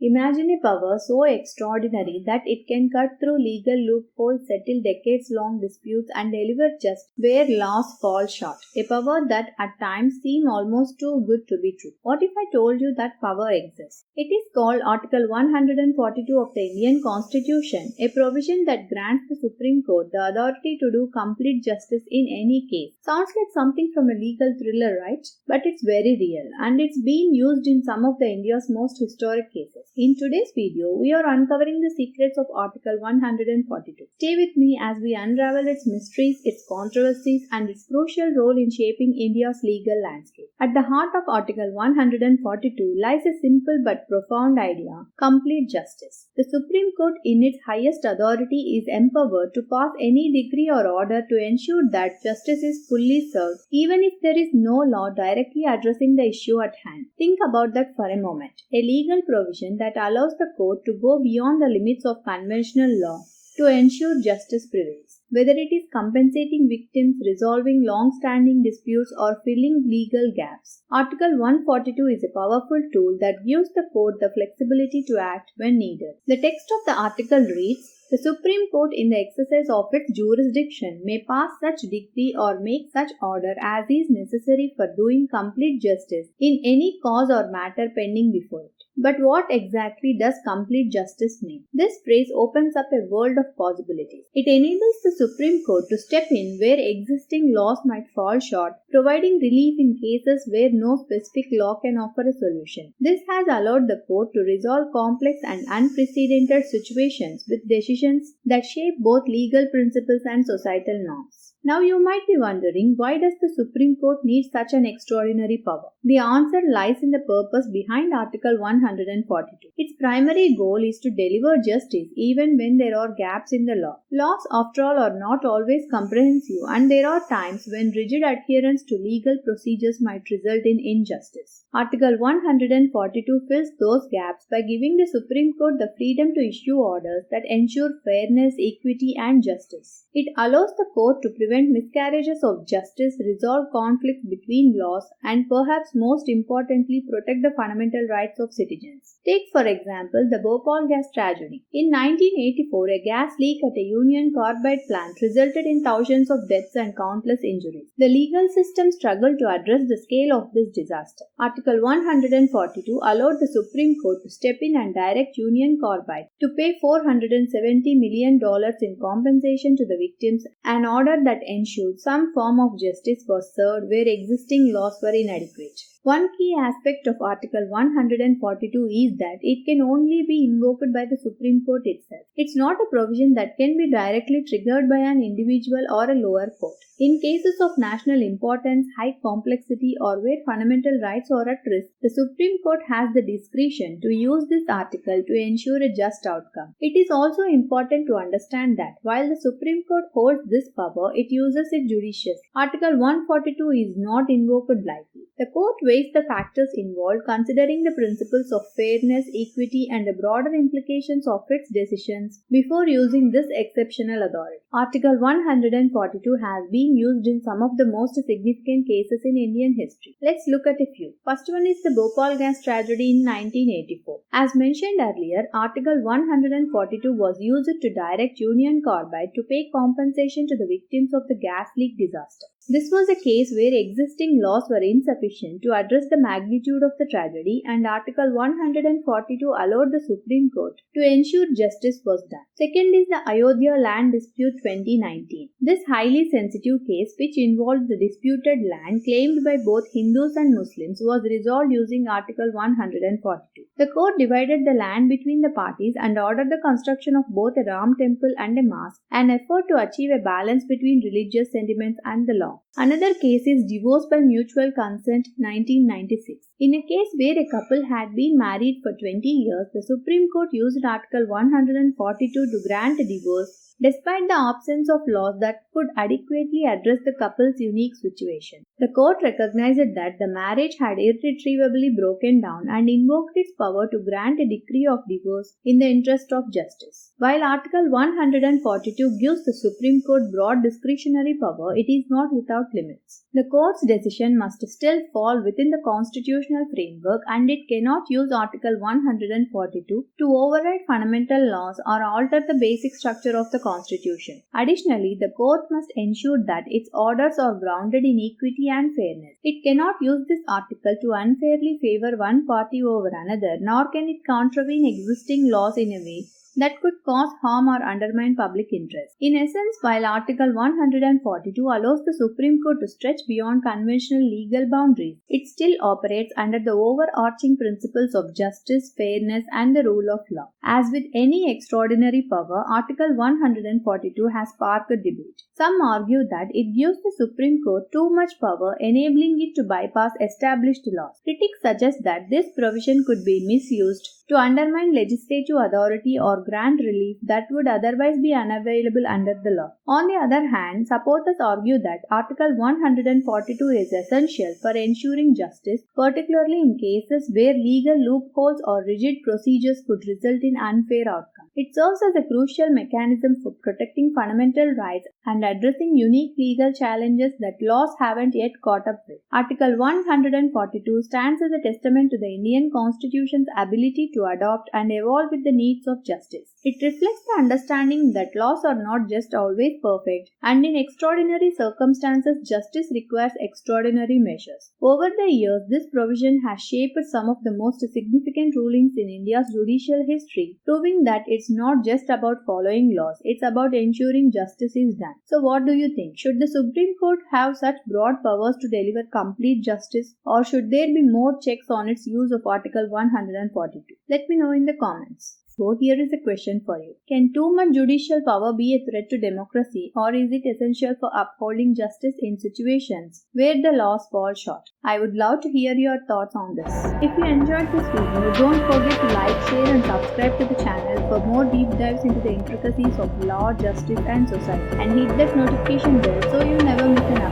Imagine a power so extraordinary that it can cut through legal loopholes, settle decades-long disputes, and deliver justice where laws fall short. A power that at times seems almost too good to be true. What if I told you that power exists? It is called Article 142 of the Indian Constitution, a provision that grants the Supreme Court the authority to do complete justice in any case. Sounds like something from a legal thriller, right? But it's very real, and it's been used in some of India's most historic cases. In today's video, we are uncovering the secrets of Article 142. Stay with me as we unravel its mysteries, its controversies, and its crucial role in shaping India's legal landscape. At the heart of Article 142 lies a simple but profound idea: complete justice. The Supreme Court, in its highest authority, is empowered to pass any decree or order to ensure that justice is fully served, even if there is no law directly addressing the issue at hand. Think about that for a moment. A legal provision that allows the court to go beyond the limits of conventional law to ensure justice prevails. Whether it is compensating victims, resolving long-standing disputes, or filling legal gaps, Article 142 is a powerful tool that gives the court the flexibility to act when needed. The text of the article reads, "The Supreme Court, in the exercise of its jurisdiction, may pass such decree or make such order as is necessary for doing complete justice in any cause or matter pending before it." But what exactly does complete justice mean? This phrase opens up a world of possibilities. It enables the Supreme Court to step in where existing laws might fall short, providing relief in cases where no specific law can offer a solution. This has allowed the court to resolve complex and unprecedented situations with decisions that shape both legal principles and societal norms. Now you might be wondering, why does the Supreme Court need such an extraordinary power? The answer lies in the purpose behind Article 142. Its primary goal is to deliver justice even when there are gaps in the law. Laws, after all, are not always comprehensive, and there are times when rigid adherence to legal procedures might result in injustice. Article 142 fills those gaps by giving the Supreme Court the freedom to issue orders that ensure fairness, equity, and justice. It allows the court to prevent miscarriages of justice, resolve conflicts between laws, and perhaps most importantly, protect the fundamental rights of citizens. Take, for example, the Bhopal Gas tragedy. In 1984, a gas leak at a Union Carbide plant resulted in thousands of deaths and countless injuries. The legal system struggled to address the scale of this disaster. Article 142 allowed the Supreme Court to step in and direct Union Carbide to pay $470 million in compensation to the victims, an order that ensured some form of justice was served where existing laws were inadequate. One key aspect of Article 142 is that it can only be invoked by the Supreme Court itself. It's not a provision that can be directly triggered by an individual or a lower court. In cases of national importance, high complexity, or where fundamental rights are at risk, the Supreme Court has the discretion to use this article to ensure a just outcome. It is also important to understand that while the Supreme Court holds this power, it uses it judiciously. Article 142 is not invoked lightly. The court weighs the factors involved, considering the principles of fairness, equity, and the broader implications of its decisions before using this exceptional authority. Article 142 has been used in some of the most significant cases in Indian history. Let's look at a few. First one is the Bhopal Gas tragedy in 1984. As mentioned earlier, Article 142 was used to direct Union Carbide to pay compensation to the victims of the gas leak disaster. This was a case where existing laws were insufficient to address the magnitude of the tragedy, and Article 142 allowed the Supreme Court to ensure justice was done. Second is the Ayodhya land dispute 2019. This highly sensitive case, which involved the disputed land claimed by both Hindus and Muslims, was resolved using Article 142. The court divided the land between the parties and ordered the construction of both a Ram temple and a mosque, an effort to achieve a balance between religious sentiments and the law. Another case is divorce by mutual consent 1996. In a case where a couple had been married for 20 years, the Supreme Court used Article 142 to grant a divorce despite the absence of laws that could adequately address the couple's unique situation. The court recognized that the marriage had irretrievably broken down and invoked its power to grant a decree of divorce in the interest of justice. While Article 142 gives the Supreme Court broad discretionary power, it is not without limits. The court's decision must still fall within the constitutional framework, and it cannot use Article 142 to override fundamental laws or alter the basic structure of the Constitution. Additionally, the court must ensure that its orders are grounded in equity and fairness. It cannot use this article to unfairly favor one party over another, nor can it contravene existing laws in a way that could cause harm or undermine public interest. In essence, while Article 142 allows the Supreme Court to stretch beyond conventional legal boundaries, it still operates under the overarching principles of justice, fairness, and the rule of law. As with any extraordinary power, Article 142 has sparked debate. Some argue that it gives the Supreme Court too much power, enabling it to bypass established laws. Critics suggest that this provision could be misused to undermine legislative authority or grant relief that would otherwise be unavailable under the law. On the other hand, supporters argue that Article 142 is essential for ensuring justice, particularly in cases where legal loopholes or rigid procedures could result in unfair outcomes. It serves as a crucial mechanism for protecting fundamental rights and addressing unique legal challenges that laws haven't yet caught up with. Article 142 stands as a testament to the Indian Constitution's ability to adopt and evolve with the needs of justice. It reflects the understanding that laws are not just always perfect, and in extraordinary circumstances, justice requires extraordinary measures. Over the years, this provision has shaped some of the most significant rulings in India's judicial history, proving that it's not just about following laws, it's about ensuring justice is done. So what do you think? Should the Supreme Court have such broad powers to deliver complete justice, or should there be more checks on its use of Article 142? Let me know in the comments. So here is a question for you. Can too much judicial power be a threat to democracy, or is it essential for upholding justice in situations where the laws fall short? I would love to hear your thoughts on this. If you enjoyed this video, don't forget to like, share and subscribe to the channel for more deep dives into the intricacies of law, justice and society, and hit that notification bell so you never miss an